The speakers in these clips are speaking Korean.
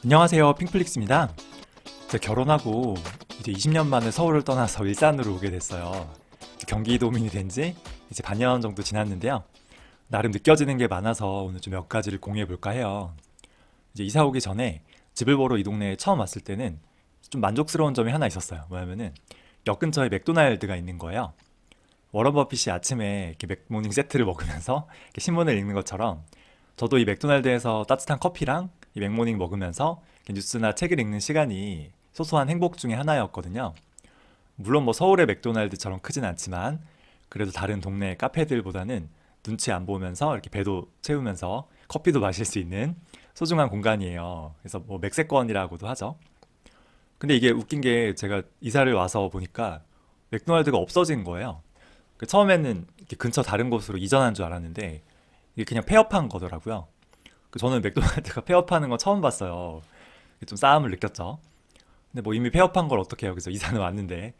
안녕하세요, 핑플릭스입니다. 제가 결혼하고 이제 20년 만에 서울을 떠나서 일산으로 오게 됐어요. 경기도민이 된 지 이제 반년 정도 지났는데요. 나름 느껴지는 게 많아서 오늘 좀 몇 가지를 공유해 볼까 해요. 이제 이사 오기 전에 집을 보러 이 동네에 처음 왔을 때는 좀 만족스러운 점이 하나 있었어요. 뭐냐면은 역 근처에 맥도날드가 있는 거예요. 워런 버핏이 아침에 이렇게 맥모닝 세트를 먹으면서 이렇게 신문을 읽는 것처럼 저도 이 맥도날드에서 따뜻한 커피랑 이 맥모닝 먹으면서 이렇게 뉴스나 책을 읽는 시간이 소소한 행복 중에 하나였거든요. 물론 뭐 서울의 맥도날드처럼 크진 않지만 그래도 다른 동네 카페들보다는 눈치 안 보면서 이렇게 배도 채우면서 커피도 마실 수 있는 소중한 공간이에요. 그래서 뭐 맥세권이라고도 하죠. 근데 이게 웃긴 게 제가 이사를 와서 보니까 맥도날드가 없어진 거예요. 처음에는 이렇게 근처 다른 곳으로 이전한 줄 알았는데 이게 그냥 폐업한 거더라고요. 저는 맥도날드가 폐업하는 건 처음 봤어요. 좀 싸움을 느꼈죠. 근데 뭐 이미 폐업한 걸 어떻게 해요? 그래서 이사는 왔는데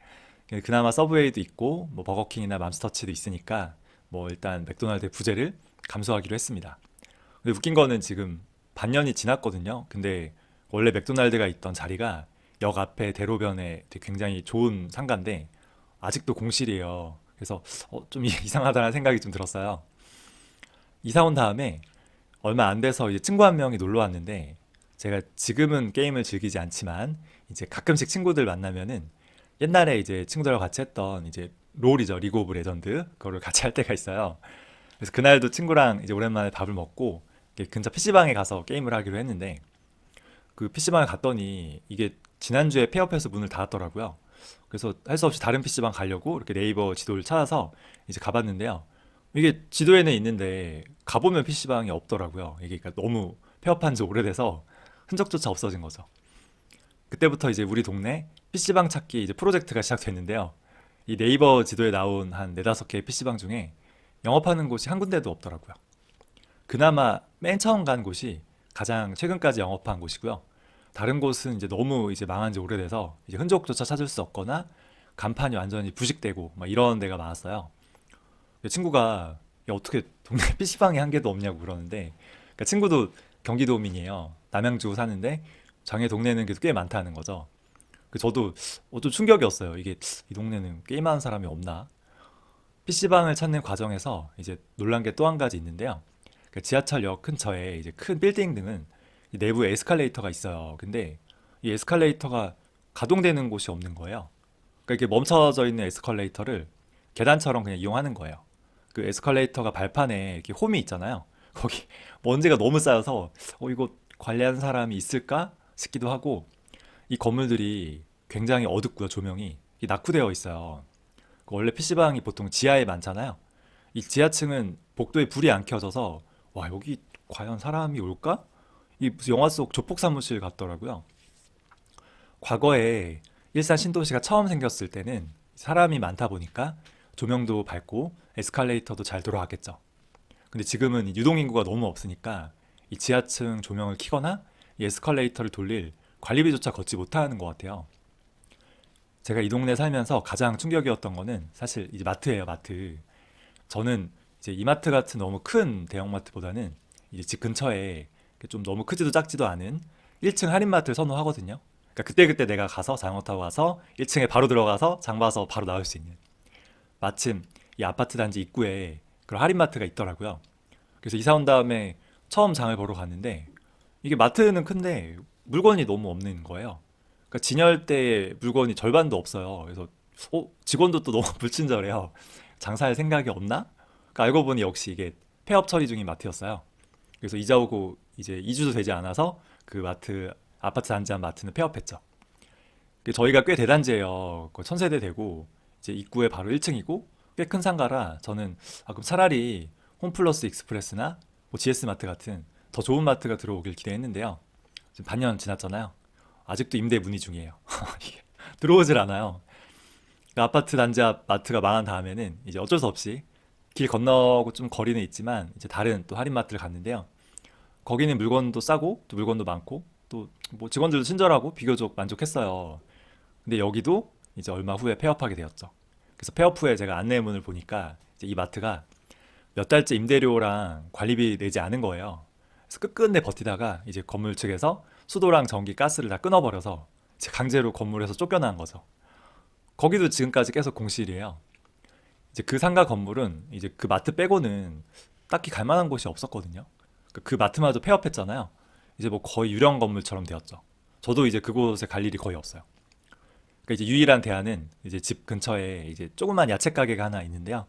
그나마 서브웨이도 있고 뭐 버거킹이나 맘스터치도 있으니까 뭐 일단 맥도날드의 부재를 감수하기로 했습니다. 근데 웃긴 거는 지금 반년이 지났거든요. 근데 원래 맥도날드가 있던 자리가 역 앞에 대로변에 되게 굉장히 좋은 상가인데 아직도 공실이에요. 그래서 좀 이상하다는 생각이 좀 들었어요. 이사 온 다음에 얼마 안 돼서 이제 친구 한 명이 놀러 왔는데 제가 지금은 게임을 즐기지 않지만 이제 가끔씩 친구들 만나면은 옛날에 이제 친구들과 같이 했던 이제 롤이죠. 리그 오브 레전드. 그거를 같이 할 때가 있어요. 그래서 그날도 친구랑 이제 오랜만에 밥을 먹고 이렇게 근처 PC방에 가서 게임을 하기로 했는데 그 PC방에 갔더니 이게 지난주에 폐업해서 문을 닫았더라고요. 그래서 할 수 없이 다른 PC방 가려고 이렇게 네이버 지도를 찾아서 이제 가봤는데요. 이게 지도에는 있는데 가보면 PC방이 없더라고요. 이게 그러니까 너무 폐업한 지 오래돼서 흔적조차 없어진 거죠. 그때부터 이제 우리 동네 PC방 찾기 이제 프로젝트가 시작됐는데요. 이 네이버 지도에 나온 한 네다섯 개의 PC방 중에 영업하는 곳이 한 군데도 없더라고요. 그나마 맨 처음 간 곳이 가장 최근까지 영업한 곳이고요. 다른 곳은 이제 너무 이제 망한 지 오래돼서 이제 흔적조차 찾을 수 없거나 간판이 완전히 부식되고 막 이런 데가 많았어요. 친구가 야, 어떻게 동네 PC방에 한 개도 없냐고 그러는데 그러니까 친구도 경기도민이에요. 남양주 사는데 장애 동네는 그래도 꽤 많다는 거죠. 저도 좀 충격이었어요. 이게 이 동네는 게임하는 사람이 없나? PC방을 찾는 과정에서 이제 놀란 게 또 한 가지 있는데요. 지하철역 근처에 이제 큰 빌딩 등은 이 내부에 에스컬레이터가 있어요. 근데 이 에스컬레이터가 가동되는 곳이 없는 거예요. 그러니까 이렇게 멈춰져 있는 에스컬레이터를 계단처럼 그냥 이용하는 거예요. 그 에스컬레이터가 발판에 이렇게 홈이 있잖아요. 거기 먼지가 너무 쌓여서 이거 관리하는 사람이 있을까 싶기도 하고 이 건물들이 굉장히 어둡고요. 조명이 낙후되어 있어요. 원래 PC방이 보통 지하에 많잖아요. 이 지하층은 복도에 불이 안 켜져서 와 여기 과연 사람이 올까? 이 무슨 영화 속 조폭 사무실 같더라고요. 과거에 일산 신도시가 처음 생겼을 때는 사람이 많다 보니까 조명도 밝고 에스컬레이터도 잘 돌아가겠죠. 근데 지금은 이 유동인구가 너무 없으니까 이 지하층 조명을 켜거나 이 에스컬레이터를 돌릴 관리비조차 걷지 못하는 것 같아요. 제가 이 동네 살면서 가장 충격이었던 거는 사실 이제 마트예요, 마트. 저는 이제 이마트 같은 너무 큰 대형마트보다는 이제 집 근처에 좀 너무 크지도 작지도 않은 1층 할인마트를 선호하거든요. 그러니까 그때그때 내가 가서 자전거 타고 가서 1층에 바로 들어가서 장 봐서 바로 나올 수 있는. 마침 이 아파트 단지 입구에 그런 할인마트가 있더라고요. 그래서 이사 온 다음에 처음 장을 보러 갔는데 이게 마트는 큰데 물건이 너무 없는 거예요. 그러니까 진열대에 물건이 절반도 없어요. 그래서 직원도 또 너무 불친절해요. 장사할 생각이 없나? 그러니까 알고 보니 역시 이게 폐업 처리 중인 마트였어요. 그래서 이자 오고 이제 2주도 되지 않아서 그 마트 아파트 단지 한 마트는 폐업했죠. 저희가 꽤 대단지예요. 거의 1000세대 되고 이제 입구에 바로 1층이고 꽤 큰 상가라 저는 그럼 차라리 홈플러스 익스프레스나 뭐 GS마트 같은 더 좋은 마트가 들어오길 기대했는데요. 지금 반년 지났잖아요. 아직도 임대 문의 중이에요. 이게 들어오질 않아요. 그 아파트 단지 앞 마트가 망한 다음에는 이제 어쩔 수 없이 길 건너고 좀 거리는 있지만 이제 다른 또 할인마트를 갔는데요. 거기는 물건도 싸고 또 물건도 많고 또 뭐 직원들도 친절하고 비교적 만족했어요. 근데 여기도 이제 얼마 후에 폐업하게 되었죠. 그래서 폐업 후에 제가 안내문을 보니까 이제 이 마트가 몇 달째 임대료랑 관리비 내지 않은 거예요. 그래서 끝끝내 버티다가 이제 건물 측에서 수도랑 전기, 가스를 다 끊어버려서 이제 강제로 건물에서 쫓겨난 거죠. 거기도 지금까지 계속 공실이에요. 이제 그 상가 건물은 이제 그 마트 빼고는 딱히 갈 만한 곳이 없었거든요. 그 마트마저 폐업했잖아요. 이제 뭐 거의 유령 건물처럼 되었죠. 저도 이제 그곳에 갈 일이 거의 없어요. 그러니까 이제 유일한 대안은 이제 집 근처에 이제 조그만 야채 가게가 하나 있는데요.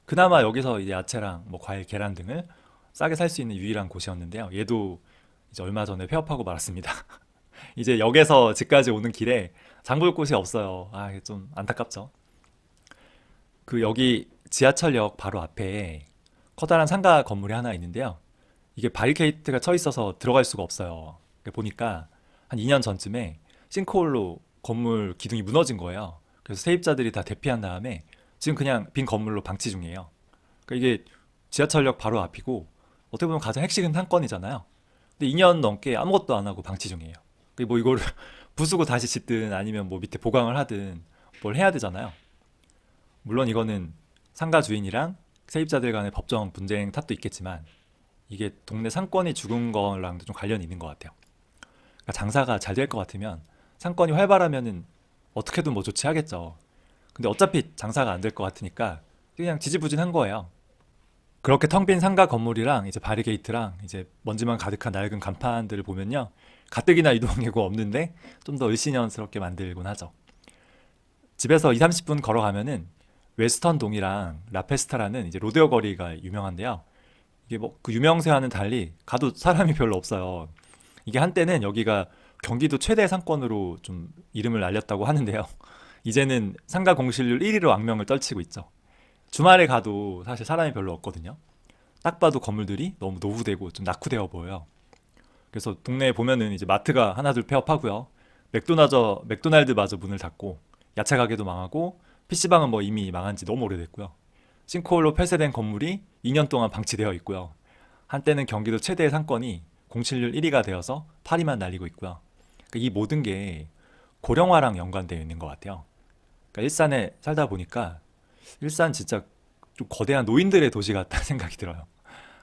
그나마 여기서 이제 야채랑 뭐 과일, 계란 등을 싸게 살 수 있는 유일한 곳이었는데요. 얘도 이제 얼마 전에 폐업하고 말았습니다. 이제 역에서 집까지 오는 길에 장볼 곳이 없어요. 아, 이게 좀 안타깝죠. 그 여기 지하철역 바로 앞에 커다란 상가 건물이 하나 있는데요. 이게 바리케이트가 쳐 있어서 들어갈 수가 없어요. 보니까 한 2년 전쯤에 싱크홀로 건물 기둥이 무너진 거예요. 그래서 세입자들이 다 대피한 다음에 지금 그냥 빈 건물로 방치 중이에요. 그러니까 이게 지하철역 바로 앞이고 어떻게 보면 가장 핵심 상권이잖아요. 근데 2년 넘게 아무것도 안 하고 방치 중이에요. 뭐 이거를 부수고 다시 짓든 아니면 뭐 밑에 보강을 하든 뭘 해야 되잖아요. 물론 이거는 상가 주인이랑 세입자들 간의 법정 분쟁 탓도 있겠지만 이게 동네 상권이 죽은 거랑도 좀 관련이 있는 것 같아요. 그러니까 장사가 잘 될 것 같으면 상권이 활발하면은 어떻게든 뭐 조치하겠죠. 근데 어차피 장사가 안 될 것 같으니까 그냥 지지부진한 거예요. 그렇게 텅 빈 상가 건물이랑 이제 바리게이트랑 이제 먼지만 가득한 낡은 간판들을 보면요. 가뜩이나 이동이고 없는데 좀 더 을씨년스럽게 만들곤 하죠. 집에서 2, 30분 걸어가면은 웨스턴 동이랑 라페스타라는 이제 로데오 거리가 유명한데요. 이게 뭐 그 유명세와는 달리 가도 사람이 별로 없어요. 이게 한때는 여기가 경기도 최대 상권으로 좀 이름을 알렸다고 하는데요. 이제는 상가 공실률 1위로 악명을 떨치고 있죠. 주말에 가도 사실 사람이 별로 없거든요. 딱 봐도 건물들이 너무 노후되고 좀 낙후되어 보여요. 그래서 동네에 보면은 이제 마트가 하나둘 폐업하고요. 맥도날드마저 문을 닫고 야채 가게도 망하고 PC방은 뭐 이미 망한 지 너무 오래됐고요. 싱크홀로 폐쇄된 건물이 2년 동안 방치되어 있고요. 한때는 경기도 최대의 상권이 공실률 1위가 되어서 파리만 날리고 있고요. 그러니까 이 모든 게 고령화랑 연관되어 있는 것 같아요. 그러니까 일산에 살다 보니까 일산 진짜 좀 거대한 노인들의 도시 같다는 생각이 들어요.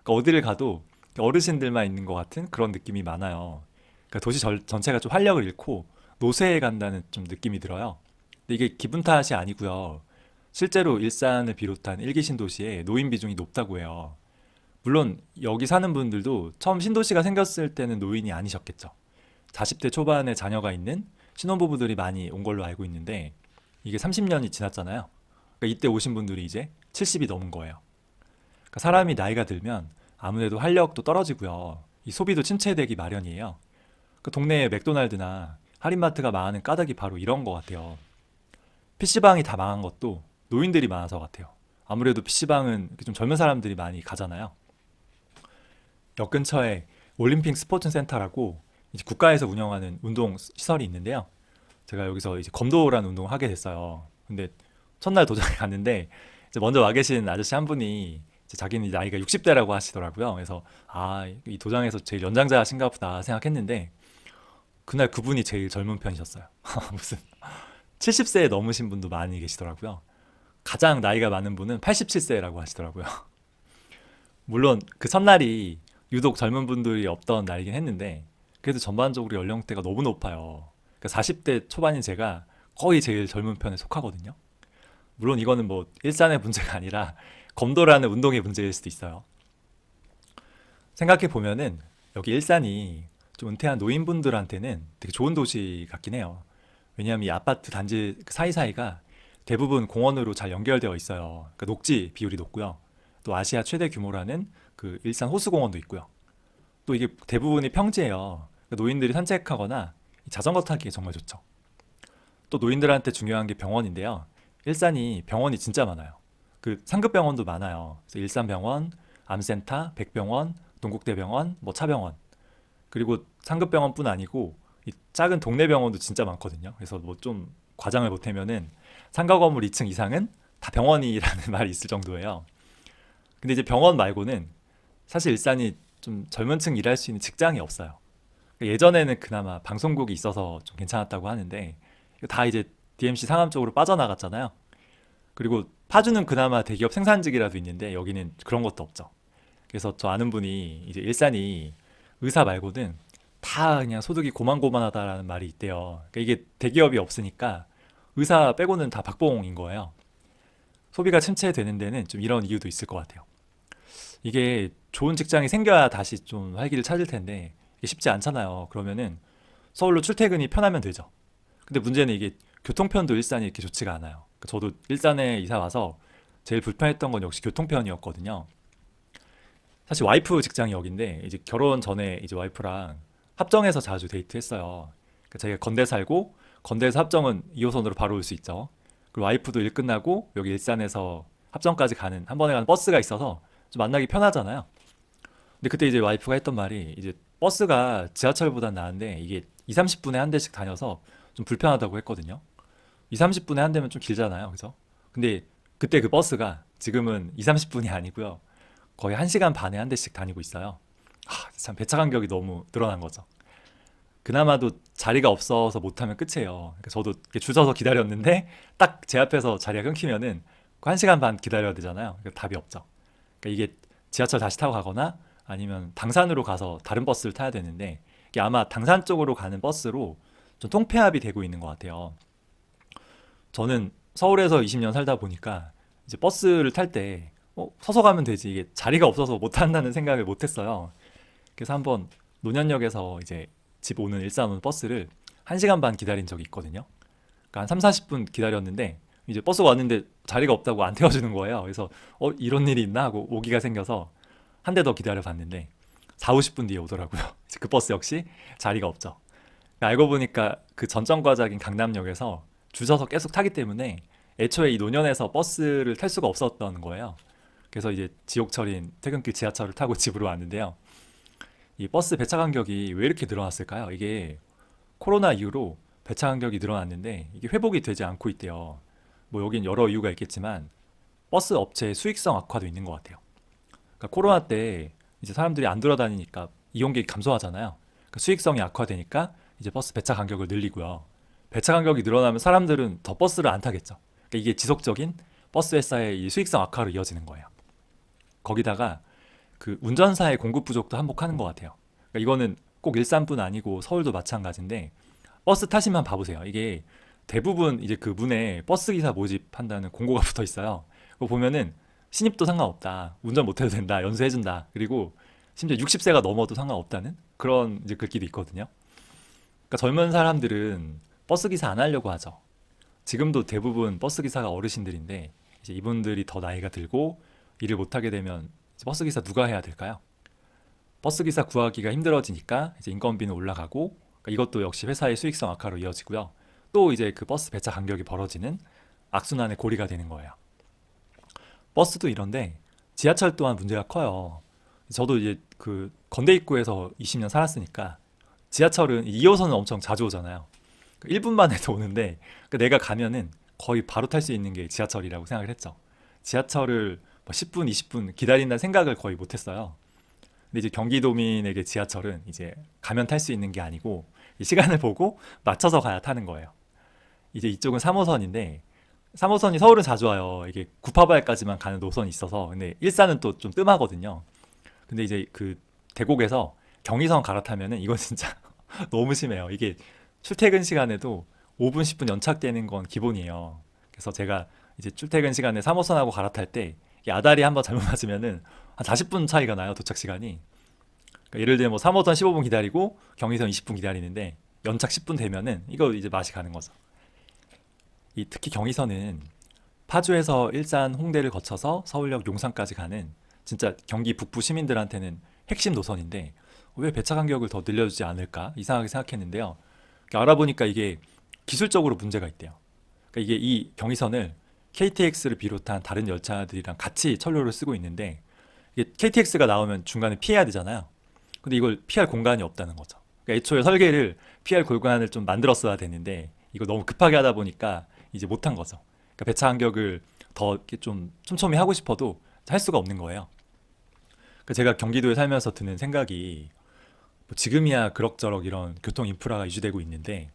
그러니까 어디를 가도 어르신들만 있는 것 같은 그런 느낌이 많아요. 그러니까 도시 전체가 좀 활력을 잃고 노쇠해 간다는 좀 느낌이 들어요. 근데 이게 기분 탓이 아니고요. 실제로 일산을 비롯한 일기 신도시에 노인 비중이 높다고 해요. 물론 여기 사는 분들도 처음 신도시가 생겼을 때는 노인이 아니셨겠죠. 40대 초반에 자녀가 있는 신혼부부들이 많이 온 걸로 알고 있는데 이게 30년이 지났잖아요. 그러니까 이때 오신 분들이 이제 70이 넘은 거예요. 그러니까 사람이 나이가 들면 아무래도 활력도 떨어지고요. 이 소비도 침체되기 마련이에요. 그 동네에 맥도날드나 할인마트가 망하는 까닭이 바로 이런 것 같아요. PC방이 다 망한 것도 노인들이 많아서 같아요. 아무래도 PC방은 좀 젊은 사람들이 많이 가잖아요. 역 근처에 올림픽 스포츠 센터라고 이제 국가에서 운영하는 운동 시설이 있는데요. 제가 여기서 이제 검도라는 운동을 하게 됐어요. 근데 첫날 도장에 갔는데 이제 먼저 와 계신 아저씨 한 분이 이제 자기는 나이가 60대라고 하시더라고요. 그래서 아, 이 도장에서 제일 연장자신가 보다 생각했는데 그날 그분이 제일 젊은 편이셨어요. 무슨 70세 넘으신 분도 많이 계시더라고요. 가장 나이가 많은 분은 87세라고 하시더라고요. 물론 그 첫날이 유독 젊은 분들이 없던 날이긴 했는데 그래도 전반적으로 연령대가 너무 높아요. 그러니까 40대 초반인 제가 거의 제일 젊은 편에 속하거든요. 물론 이거는 뭐 일산의 문제가 아니라 검도라는 운동의 문제일 수도 있어요. 생각해 보면은 여기 일산이 좀 은퇴한 노인분들한테는 되게 좋은 도시 같긴 해요. 왜냐하면 이 아파트 단지 그 사이사이가 대부분 공원으로 잘 연결되어 있어요. 그러니까 녹지 비율이 높고요. 또 아시아 최대 규모라는 그 일산 호수공원도 있고요. 또 이게 대부분이 평지예요. 그러니까 노인들이 산책하거나 자전거 타기에 정말 좋죠. 또 노인들한테 중요한 게 병원인데요. 일산이 병원이 진짜 많아요. 그 상급 병원도 많아요. 그래서 일산병원, 암센터, 백병원, 동국대병원, 뭐 차병원. 그리고 상급 병원뿐 아니고 이 작은 동네 병원도 진짜 많거든요. 그래서 뭐 좀 과장을 보태면은 상가 건물 2층 이상은 다 병원이라는 말이 있을 정도예요. 근데 이제 병원 말고는 사실 일산이 좀 젊은 층 일할 수 있는 직장이 없어요. 그러니까 예전에는 그나마 방송국이 있어서 좀 괜찮았다고 하는데 이거 다 이제 DMC 상암 쪽으로 빠져나갔잖아요. 그리고 파주는 그나마 대기업 생산직이라도 있는데 여기는 그런 것도 없죠. 그래서 저 아는 분이 이제 일산이 의사 말고는 다 그냥 소득이 고만고만하다라는 말이 있대요. 그러니까 이게 대기업이 없으니까 의사 빼고는 다 박봉인 거예요. 소비가 침체되는 데는 좀 이런 이유도 있을 것 같아요. 이게 좋은 직장이 생겨야 다시 좀 활기를 찾을 텐데 이게 쉽지 않잖아요. 그러면은 서울로 출퇴근이 편하면 되죠. 근데 문제는 이게 교통편도 일산이 이렇게 좋지가 않아요. 그러니까 저도 일산에 이사 와서 제일 불편했던 건 역시 교통편이었거든요. 사실 와이프 직장이 여긴데 이제 결혼 전에 이제 와이프랑 합정에서 자주 데이트했어요. 그러니까 자기가 건대 살고 건대에서 합정은 2호선으로 바로 올 수 있죠. 그리고 와이프도 일 끝나고 여기 일산에서 합정까지 가는 한 번에 가는 버스가 있어서 좀 만나기 편하잖아요. 근데 그때 이제 와이프가 했던 말이 이제 버스가 지하철보단 나은데 이게 2, 30분에 한 대씩 다녀서 좀 불편하다고 했거든요. 2, 30분에 한 대면 좀 길잖아요. 그죠? 근데 그때 그 버스가 지금은 2, 30분이 아니고요. 거의 1시간 반에 한 대씩 다니고 있어요. 참 배차 간격이 너무 늘어난 거죠. 그나마도 자리가 없어서 못하면 끝이에요. 그러니까 저도 이렇게 줄 서서 기다렸는데 딱 제 앞에서 자리가 끊기면은 그 1시간 반 기다려야 되잖아요. 그러니까 답이 없죠. 그러니까 이게 지하철 다시 타고 가거나 아니면 당산으로 가서 다른 버스를 타야 되는데 이게 아마 당산 쪽으로 가는 버스로 좀 통폐합이 되고 있는 것 같아요. 저는 서울에서 20년 살다 보니까 이제 버스를 탈 때 서서 가면 되지 이게 자리가 없어서 못 탄다는 생각을 못 했어요. 그래서 한번 논현역에서 이제 집 오는 일산 오는 버스를 1시간 반 기다린 적이 있거든요. 그러니까 한 3, 40분 기다렸는데 이제 버스가 왔는데 자리가 없다고 안 태워주는 거예요. 그래서 이런 일이 있나 하고 오기가 생겨서 한 대 더 기다려 봤는데 4, 50분 뒤에 오더라고요. 그 버스 역시 자리가 없죠. 그러니까 알고 보니까 그 전정과작인 강남역에서 줄 서서 계속 타기 때문에 애초에 이 노년에서 버스를 탈 수가 없었던 거예요. 그래서 이제 지옥철인 퇴근길 지하철을 타고 집으로 왔는데요. 이 버스 배차 간격이 왜 이렇게 늘어났을까요? 이게 코로나 이후로 배차 간격이 늘어났는데 이게 회복이 되지 않고 있대요. 뭐 여긴 여러 이유가 있겠지만 버스 업체의 수익성 악화도 있는 것 같아요. 그러니까 코로나 때 이제 사람들이 안 돌아다니니까 이용객이 감소하잖아요. 그러니까 수익성이 악화되니까 이제 버스 배차 간격을 늘리고요. 배차 간격이 늘어나면 사람들은 더 버스를 안 타겠죠. 그러니까 이게 지속적인 버스 회사의 이 수익성 악화로 이어지는 거예요. 거기다가 그 운전사의 공급 부족도 한몫하는 것 같아요. 그러니까 이거는 꼭 일산뿐 아니고 서울도 마찬가지인데 버스 타시면 봐보세요. 이게 대부분 이제 그 문에 버스 기사 모집한다는 공고가 붙어 있어요. 그거 보면은 신입도 상관없다. 운전 못해도 된다. 연수해준다. 그리고 심지어 60세가 넘어도 상관없다는 그런 이제 글귀도 있거든요. 그러니까 젊은 사람들은 버스 기사 안 하려고 하죠. 지금도 대부분 버스 기사가 어르신들인데 이제 이분들이 더 나이가 들고 일을 못하게 되면 이제 버스 기사 누가 해야 될까요? 버스 기사 구하기가 힘들어지니까 이제 인건비는 올라가고 그러니까 이것도 역시 회사의 수익성 악화로 이어지고요. 또 이제 그 버스 배차 간격이 벌어지는 악순환의 고리가 되는 거예요. 버스도 이런데 지하철 또한 문제가 커요. 저도 이제 그 건대 입구에서 20년 살았으니까 지하철은 2호선은 엄청 자주 오잖아요. 1분만 해도 오는데 내가 가면은 거의 바로 탈 수 있는 게 지하철이라고 생각을 했죠. 지하철을 뭐 10분, 20분 기다린다는 생각을 거의 못 했어요. 근데 이제 경기도민에게 지하철은 이제 가면 탈 수 있는 게 아니고 이 시간을 보고 맞춰서 가야 타는 거예요. 이제 이쪽은 3호선인데 3호선이 서울은 자주 와요. 이게 구파발까지만 가는 노선이 있어서 근데 일산은 또 좀 뜸하거든요. 근데 이제 그 대곡에서 경의선 갈아타면은 이건 진짜 너무 심해요. 이게 출퇴근 시간에도 5분, 10분 연착되는 건 기본이에요. 그래서 제가 이제 출퇴근 시간에 3호선하고 갈아탈 때 이 아다리 한번 잘못 맞으면은 한 40분 차이가 나요. 도착 시간이. 그러니까 예를 들면 뭐 3호선 15분 기다리고 경의선 20분 기다리는데 연착 10분 되면은 이거 이제 맛이 가는 거죠. 이 특히 경의선은 파주에서 일산 홍대를 거쳐서 서울역 용산까지 가는 진짜 경기 북부 시민들한테는 핵심 노선인데 왜 배차 간격을 더 늘려주지 않을까 이상하게 생각했는데요. 알아보니까 이게 기술적으로 문제가 있대요. 그러니까 이게 이 경의선을 KTX를 비롯한 다른 열차들이랑 같이 철로를 쓰고 있는데 이게 KTX가 나오면 중간에 피해야 되잖아요. 근데 이걸 피할 공간이 없다는 거죠. 그러니까 애초에 설계를 피할 공간을 좀 만들었어야 되는데 이거 너무 급하게 하다 보니까 이제 못한 거죠. 그러니까 배차 간격을 더 이렇게 좀 촘촘히 하고 싶어도 할 수가 없는 거예요. 그러니까 제가 경기도에 살면서 드는 생각이 뭐 지금이야 그럭저럭 이런 교통 인프라가 유지되고 있는데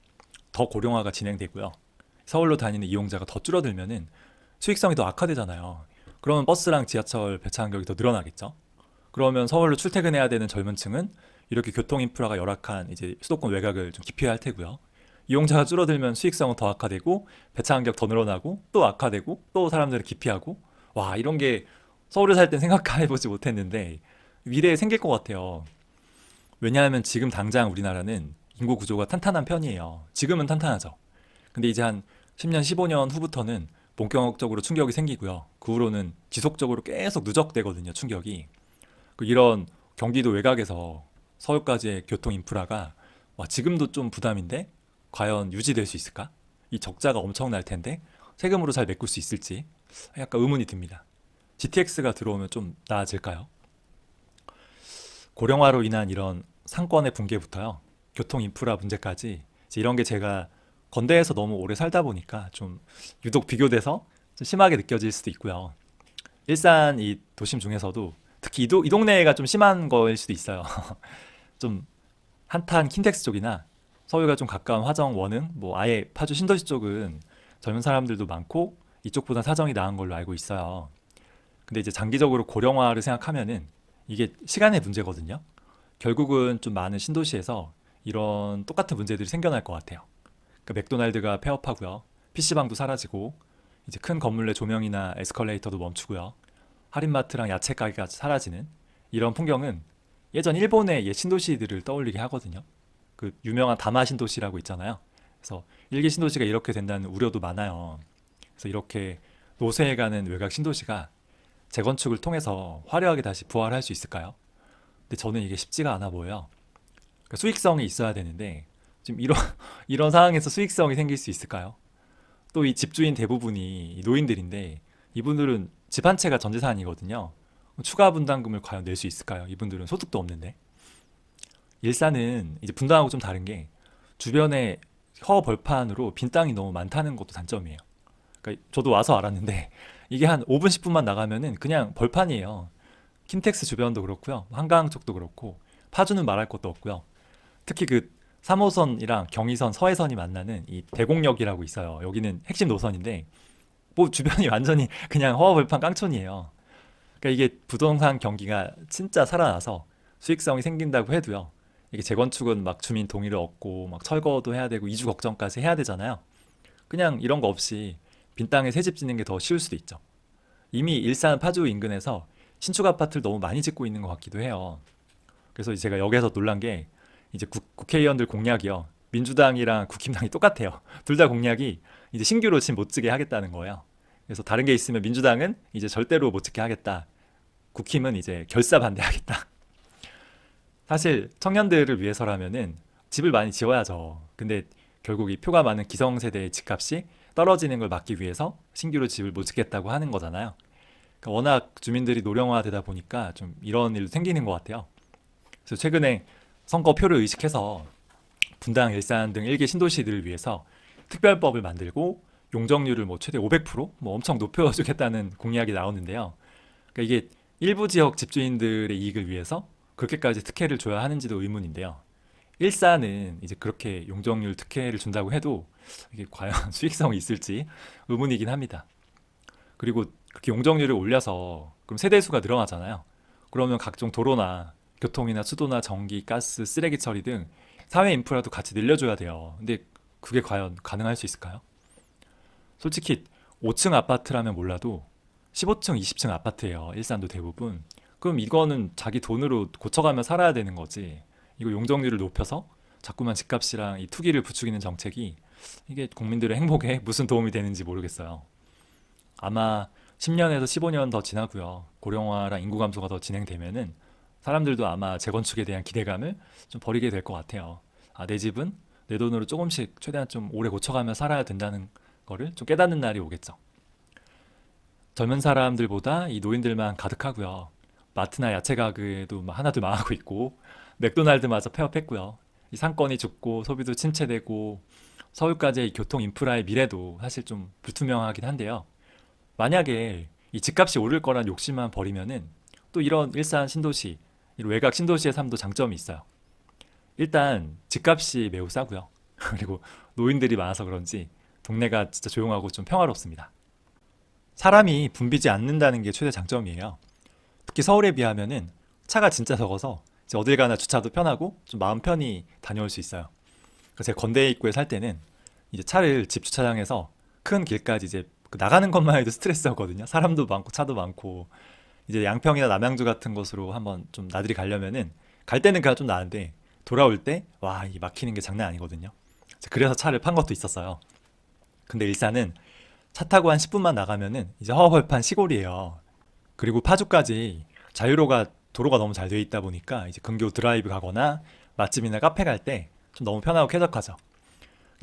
더 고령화가 진행되고요. 서울로 다니는 이용자가 더 줄어들면은 수익성이 더 악화되잖아요. 그러면 버스랑 지하철 배차 간격이 더 늘어나겠죠. 그러면 서울로 출퇴근해야 되는 젊은 층은 이렇게 교통 인프라가 열악한 이제 수도권 외곽을 좀 기피할 테고요. 이용자가 줄어들면 수익성은 더 악화되고 배차 간격 더 늘어나고 또 악화되고 또 사람들을 기피하고 와 이런 게 서울에 살 땐 생각해보지 못했는데 미래에 생길 것 같아요. 왜냐하면 지금 당장 우리나라는 인구 구조가 탄탄한 편이에요. 지금은 탄탄하죠. 근데 이제 한 10년, 15년 후부터는 본격적으로 충격이 생기고요. 그 후로는 지속적으로 계속 누적되거든요, 충격이. 이런 경기도 외곽에서 서울까지의 교통 인프라가 와, 지금도 좀 부담인데 과연 유지될 수 있을까? 이 적자가 엄청날 텐데 세금으로 잘 메꿀 수 있을지 약간 의문이 듭니다. GTX가 들어오면 좀 나아질까요? 고령화로 인한 이런 상권의 붕괴부터요. 교통 인프라 문제까지 이런 게 제가 건대에서 너무 오래 살다 보니까 좀 유독 비교돼서 좀 심하게 느껴질 수도 있고요. 일산 이 도심 중에서도 특히 이 동네가 좀 심한 거일 수도 있어요. 좀 한탄 킨텍스 쪽이나 서울과 좀 가까운 화정 원흥 뭐 아예 파주 신도시 쪽은 젊은 사람들도 많고 이쪽보다 사정이 나은 걸로 알고 있어요. 근데 이제 장기적으로 고령화를 생각하면은 이게 시간의 문제거든요. 결국은 좀 많은 신도시에서 이런 똑같은 문제들이 생겨날 것 같아요. 그러니까 맥도날드가 폐업하고요. PC방도 사라지고 이제 큰 건물 내 조명이나 에스컬레이터도 멈추고요. 할인마트랑 야채 가게가 사라지는 이런 풍경은 예전 일본의 옛 신도시들을 떠올리게 하거든요. 그 유명한 다마 신도시라고 있잖아요. 그래서 일기 신도시가 이렇게 된다는 우려도 많아요. 그래서 이렇게 노쇠해가는 외곽 신도시가 재건축을 통해서 화려하게 다시 부활할 수 있을까요? 근데 저는 이게 쉽지가 않아 보여요. 그러니까 수익성이 있어야 되는데 지금 이런 이런 상황에서 수익성이 생길 수 있을까요? 또 이 집주인 대부분이 노인들인데 이분들은 집 한 채가 전 재산이거든요. 추가 분담금을 과연 낼 수 있을까요? 이분들은 소득도 없는데. 일산은 이제 분당하고 좀 다른 게 주변에 허벌판으로 빈 땅이 너무 많다는 것도 단점이에요. 그러니까 저도 와서 알았는데 이게 한 5분 10분만 나가면은 그냥 벌판이에요. 킨텍스 주변도 그렇고요. 한강 쪽도 그렇고 파주는 말할 것도 없고요. 특히 그 3호선이랑 경의선, 서해선이 만나는 이 대곡역이라고 있어요. 여기는 핵심 노선인데 뭐 주변이 완전히 그냥 허허벌판 깡촌이에요. 그러니까 이게 부동산 경기가 진짜 살아나서 수익성이 생긴다고 해도요. 이게 재건축은 막 주민 동의를 얻고 막 철거도 해야 되고 이주 걱정까지 해야 되잖아요. 그냥 이런 거 없이 빈 땅에 새집 짓는 게 더 쉬울 수도 있죠. 이미 일산 파주 인근에서 신축 아파트를 너무 많이 짓고 있는 것 같기도 해요. 그래서 제가 여기서 놀란 게 이제 국회의원들 공약이요. 민주당이랑 국힘당이 똑같아요. 둘 다 공약이 이제 신규로 집 못 지게 하겠다는 거예요. 그래서 다른 게 있으면 민주당은 이제 절대로 못 짓게 하겠다. 국힘은 이제 결사 반대하겠다. 사실 청년들을 위해서라면은 집을 많이 지어야죠. 근데 결국 이 표가 많은 기성세대의 집값이 떨어지는 걸 막기 위해서 신규로 집을 못 짓겠다고 하는 거잖아요. 그러니까 워낙 주민들이 노령화되다 보니까 좀 이런 일도 생기는 것 같아요. 그래서 최근에 선거표를 의식해서 분당, 일산 등 일개 신도시들을 위해서 특별법을 만들고 용적률을 뭐 최대 500%뭐 엄청 높여주겠다는 공약이 나오는데요. 그러니까 이게 일부 지역 집주인들의 이익을 위해서 그렇게까지 특혜를 줘야 하는지도 의문인데요. 일산은 이제 그렇게 용적률 특혜를 준다고 해도 이게 과연 수익성이 있을지 의문이긴 합니다. 그리고 그렇게 용적률을 올려서 그럼 세대수가 늘어나잖아요. 그러면 각종 도로나 교통이나 수도나 전기, 가스, 쓰레기 처리 등 사회 인프라도 같이 늘려줘야 돼요. 근데 그게 과연 가능할 수 있을까요? 솔직히 5층 아파트라면 몰라도 15층, 20층 아파트예요. 일산도 대부분. 그럼 이거는 자기 돈으로 고쳐가며 살아야 되는 거지. 이거 용적률을 높여서 자꾸만 집값이랑 이 투기를 부추기는 정책이 이게 국민들의 행복에 무슨 도움이 되는지 모르겠어요. 아마 10년에서 15년 더 지나고요. 고령화랑 인구 감소가 더 진행되면은 사람들도 아마 재건축에 대한 기대감을 좀 버리게 될 것 같아요. 아, 내 집은 내 돈으로 조금씩 최대한 좀 오래 고쳐가며 살아야 된다는 거를 좀 깨닫는 날이 오겠죠. 젊은 사람들보다 이 노인들만 가득하고요. 마트나 야채 가게도 하나둘 망하고 있고 맥도날드마저 폐업했고요. 이 상권이 죽고 소비도 침체되고 서울까지의 이 교통 인프라의 미래도 사실 좀 불투명하긴 한데요. 만약에 이 집값이 오를 거란 욕심만 버리면은 또 이런 일산 신도시, 이런 외곽 신도시의 삶도 장점이 있어요. 일단 집값이 매우 싸고요. 그리고 노인들이 많아서 그런지 동네가 진짜 조용하고 좀 평화롭습니다. 사람이 붐비지 않는다는 게 최대 장점이에요. 특히 서울에 비하면은 차가 진짜 적어서 이제 어딜 가나 주차도 편하고 좀 마음 편히 다녀올 수 있어요. 그래서 제가 건대 입구에 살 때는 이제 차를 집 주차장에서 큰 길까지 이제 그 나가는 것만 해도 스트레스였거든요. 사람도 많고 차도 많고 이제 양평이나 남양주 같은 곳으로 한번 좀 나들이 가려면은 갈 때는 그냥 좀 나은데 돌아올 때 와, 이 막히는 게 장난 아니거든요. 그래서 차를 판 것도 있었어요. 근데 일산은 차 타고 한 10분만 나가면은 이제 허허벌판 시골이에요. 그리고 파주까지 자유로가 도로가 너무 잘 돼 있다 보니까 이제 근교 드라이브 가거나 맛집이나 카페 갈 때 좀 너무 편하고 쾌적하죠.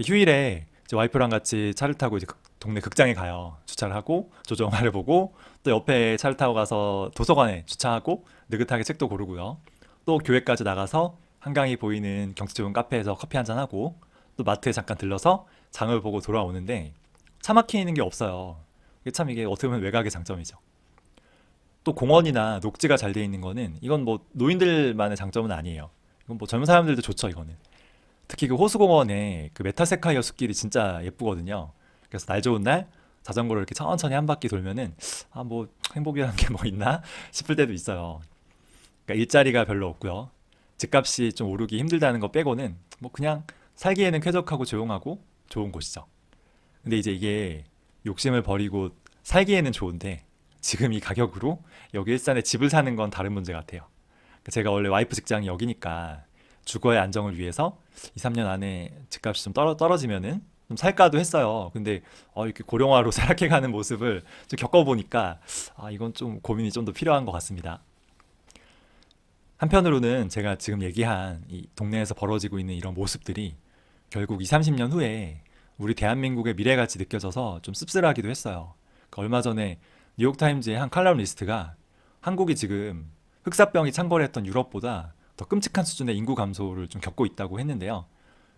휴일에 이제 와이프랑 같이 차를 타고 이제 동네 극장에 가요. 주차를 하고 조정화를 보고 또 옆에 차를 타고 가서 도서관에 주차하고 느긋하게 책도 고르고요. 또 교회까지 나가서 한강이 보이는 경치 좋은 카페에서 커피 한잔 하고 또 마트에 잠깐 들러서 장을 보고 돌아오는데 차 막히는 게 없어요. 이게 참 이게 어떻게 보면 외곽의 장점이죠. 또 공원이나 녹지가 잘 돼 있는 거는 이건 뭐 노인들만의 장점은 아니에요. 이건 뭐 젊은 사람들도 좋죠, 이거는. 특히 그 호수공원에 그 메타세카이어 숲길이 진짜 예쁘거든요. 그래서 날 좋은 날 자전거를 이렇게 천천히 한 바퀴 돌면은 아 뭐 행복이라는 게 뭐 있나 싶을 때도 있어요. 그러니까 일자리가 별로 없고요. 집값이 좀 오르기 힘들다는 거 빼고는 뭐 그냥 살기에는 쾌적하고 조용하고 좋은 곳이죠. 근데 이제 이게 욕심을 버리고 살기에는 좋은데 지금 이 가격으로 여기 일산에 집을 사는 건 다른 문제 같아요. 그러니까 제가 원래 와이프 직장이 여기니까 주거의 안정을 위해서 2, 3년 안에 집값이 좀 떨어지면은 좀 살까도 했어요. 근데 이렇게 고령화로 쇠락해가는 모습을 좀 겪어보니까 이건 좀 고민이 좀 더 필요한 것 같습니다. 한편으로는 제가 지금 얘기한 이 동네에서 벌어지고 있는 이런 모습들이 결국 2, 30년 후에 우리 대한민국의 미래같이 느껴져서 좀 씁쓸하기도 했어요. 그 얼마 전에 뉴욕타임즈의 한 칼럼니스트가 한국이 지금 흑사병이 창궐했던 유럽보다 더 끔찍한 수준의 인구 감소를 좀 겪고 있다고 했는데요.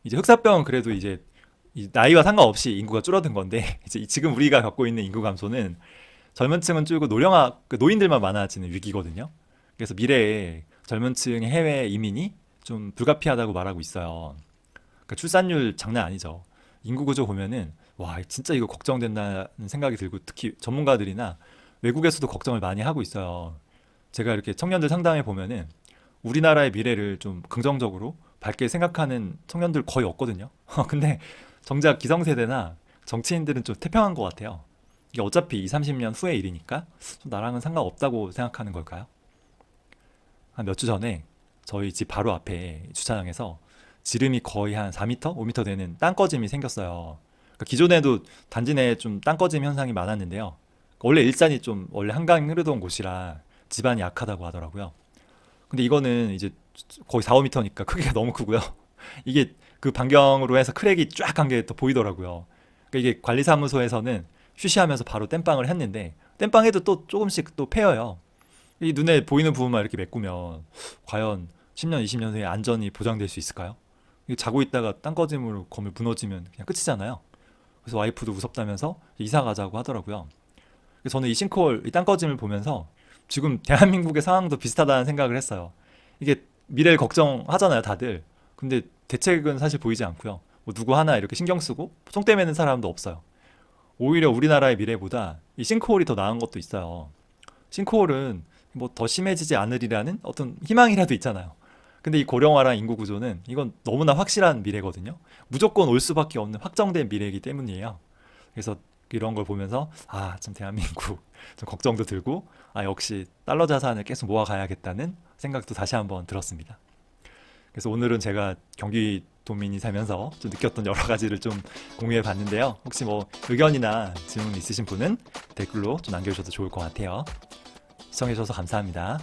이제 흑사병은 그래도 이제 이 나이와 상관없이 인구가 줄어든 건데 이제 지금 우리가 겪고 있는 인구 감소는 젊은 층은 줄고 그 노인들만 많아지는 위기거든요. 그래서 미래에 젊은 층의 해외 이민이 좀 불가피하다고 말하고 있어요. 그러니까 출산율 장난 아니죠. 인구 구조 보면은 와 진짜 이거 걱정된다는 생각이 들고 특히 전문가들이나 외국에서도 걱정을 많이 하고 있어요. 제가 이렇게 청년들 상담해 보면은 우리나라의 미래를 좀 긍정적으로 밝게 생각하는 청년들 거의 없거든요. 근데 정작 기성세대나 정치인들은 좀 태평한 것 같아요. 이게 어차피 2, 30년 후의 일이니까 좀 나랑은 상관없다고 생각하는 걸까요? 한 몇 주 전에 저희 집 바로 앞에 주차장에서 지름이 거의 한 4m, 5m 되는 땅꺼짐이 생겼어요. 그러니까 기존에도 단지 내에 좀 땅꺼짐 현상이 많았는데요. 원래 일산이 좀 원래 한강이 흐르던 곳이라 지반이 약하다고 하더라고요. 근데 이거는 이제 거의 4, 5m니까 크기가 너무 크고요. 이게 그 반경으로 해서 크랙이 쫙 한 게 더 보이더라고요. 그러니까 이게 관리사무소에서는 쉬쉬하면서 바로 땜빵을 했는데 땜빵해도 또 조금씩 또 패여요. 이 눈에 보이는 부분만 이렇게 메꾸면 과연 10년, 20년 후에 안전이 보장될 수 있을까요? 이게 자고 있다가 땅꺼짐으로 건물 무너지면 그냥 끝이잖아요. 그래서 와이프도 무섭다면서 이사 가자고 하더라고요. 그래서 저는 이 싱크홀, 이 땅꺼짐을 보면서 지금 대한민국의 상황도 비슷하다는 생각을 했어요. 이게 미래를 걱정하잖아요, 다들. 근데 대책은 사실 보이지 않고요. 뭐 누구 하나 이렇게 신경 쓰고 총대 매는 사람도 없어요. 오히려 우리나라의 미래보다 이 싱크홀이 더 나은 것도 있어요. 싱크홀은 뭐 더 심해지지 않으리라는 어떤 희망이라도 있잖아요. 근데 이 고령화랑 인구 구조는 이건 너무나 확실한 미래거든요. 무조건 올 수밖에 없는 확정된 미래이기 때문이에요. 그래서 이런 걸 보면서 참 대한민국 좀 걱정도 들고 역시 달러 자산을 계속 모아가야겠다는 생각도 다시 한번 들었습니다. 그래서 오늘은 제가 경기도민이 살면서 좀 느꼈던 여러 가지를 좀 공유해 봤는데요. 혹시 뭐 의견이나 질문 있으신 분은 댓글로 좀 남겨주셔도 좋을 것 같아요. 시청해주셔서 감사합니다.